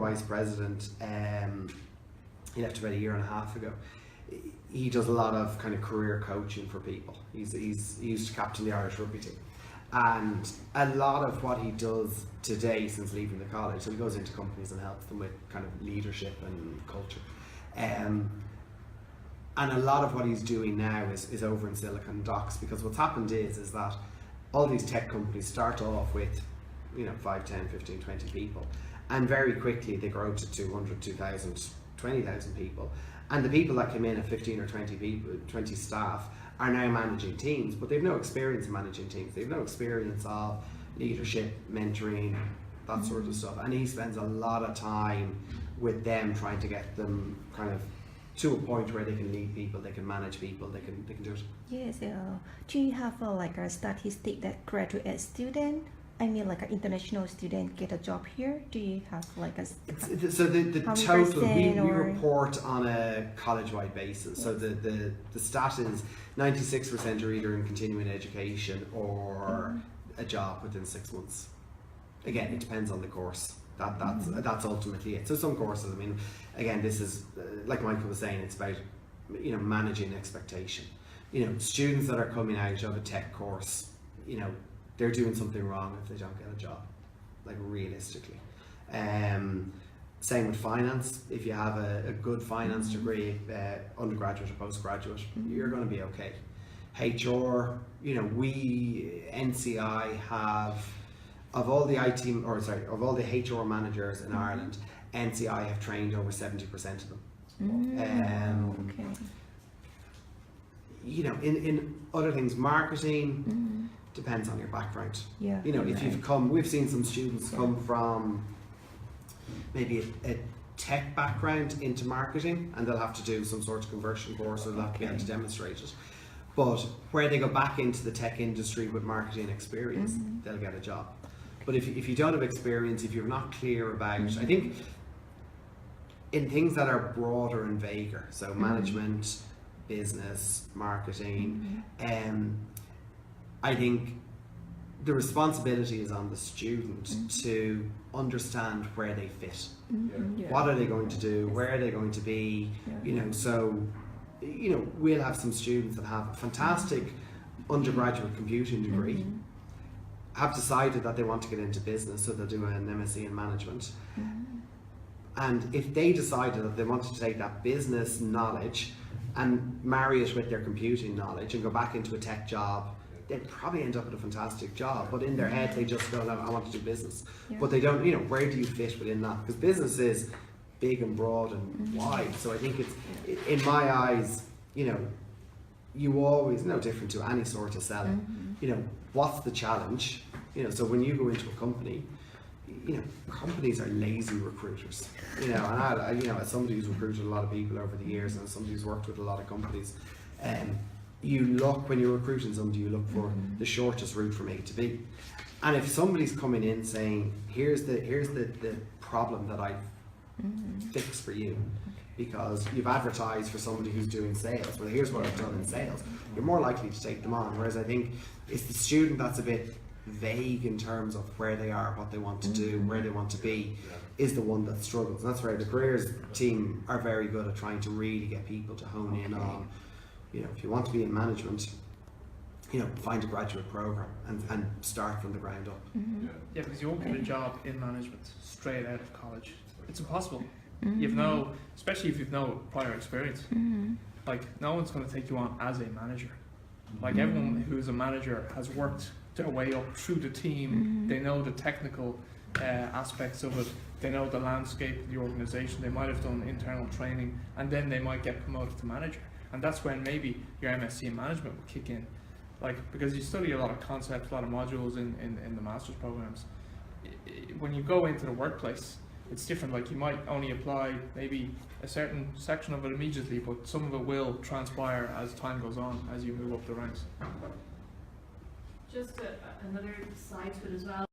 vice president, he left about a year and a half ago. He does a lot of kind of career coaching for people. He used to captain the Irish rugby team. And a lot of what he does today since leaving the college, so he goes into companies and helps them with kind of leadership and culture. And a lot of what he's doing now is over in Silicon Docks, because what's happened is that all these tech companies start off with 5, 10, 15, 20 people, and very quickly they grow to 200, 2,000, 20,000 people. And the people that came in at 15 or 20 people, 20 staff, are now managing teams, but they've no experience in managing teams. They've no experience of leadership, mentoring, that sort of stuff. And he spends a lot of time with them trying to get them kind of to a point where they can lead people, they can manage people, they can do it. Yes. Do you have like a statistic that graduate student, I mean like an international student, get a job here? Do you have like a so the total we report on a college-wide basis. Yes. So the stat is 96% are either in continuing education or a job within 6 months. Again, it depends on the course. That's ultimately it. So some courses, I mean, again, this is like Michael was saying, it's about managing expectation. Students that are coming out of a tech course, they're doing something wrong if they don't get a job, like realistically. Same with finance. If you have a good finance degree, undergraduate or postgraduate, you're going to be okay. HR, we NCI have, of all the HR managers in Ireland, NCI have trained over 70% of them. Okay. In other things, marketing depends on your background. Yeah. If you've come, we've seen some students come from maybe a tech background into marketing, and they'll have to do some sort of conversion course, or they'll have to be able to demonstrate it. But where they go back into the tech industry with marketing experience, they'll get a job. But if you don't have experience, if you're not clear about, I think in things that are broader and vaguer, so management, business, marketing, I think the responsibility is on the student to understand where they fit. What are they going to do? Where are they going to be? We'll have some students that have a fantastic undergraduate computing degree, have decided that they want to get into business, so they'll do an MSc in management. And if they decided that they wanted to take that business knowledge and marry it with their computing knowledge and go back into a tech job, they'd probably end up with a fantastic job. But in their head, they just go, I want to do business. But they don't, where do you fit within that? Because business is big and broad and wide. So I think it's, in my eyes, you always, no different to any sort of selling, what's the challenge? So when you go into a company, companies are lazy recruiters. And I, as somebody who's recruited a lot of people over the years, and as somebody who's worked with a lot of companies, you look, when you're recruiting somebody, you look for the shortest route from A to B. And if somebody's coming in saying, here's the problem that I fix for you, because you've advertised for somebody who's doing sales, well, here's what I've done in sales, you're more likely to take them on. Whereas I think it's the student that's a bit vague in terms of where they are, what they want to do, where they want to be, is the one that struggles. And that's where the careers team are very good at trying to really get people to hone in on, if you want to be in management, find a graduate program and start from the ground up. Yeah, because you won't get a job in management straight out of college. It's impossible. You've no, especially if you've no prior experience. Like, no one's going to take you on as a manager. Like, everyone who's a manager has worked their way up through the team. They know the technical aspects of it. They know the landscape of the organization. They might have done internal training, and then they might get promoted to manager. And that's when maybe your MSc in management will kick in. Like, because you study a lot of concepts, a lot of modules in the master's programs. When you go into the workplace, it's different. Like, you might only apply maybe a certain section of it immediately, but some of it will transpire as time goes on, as you move up the ranks. Just another side to it as well.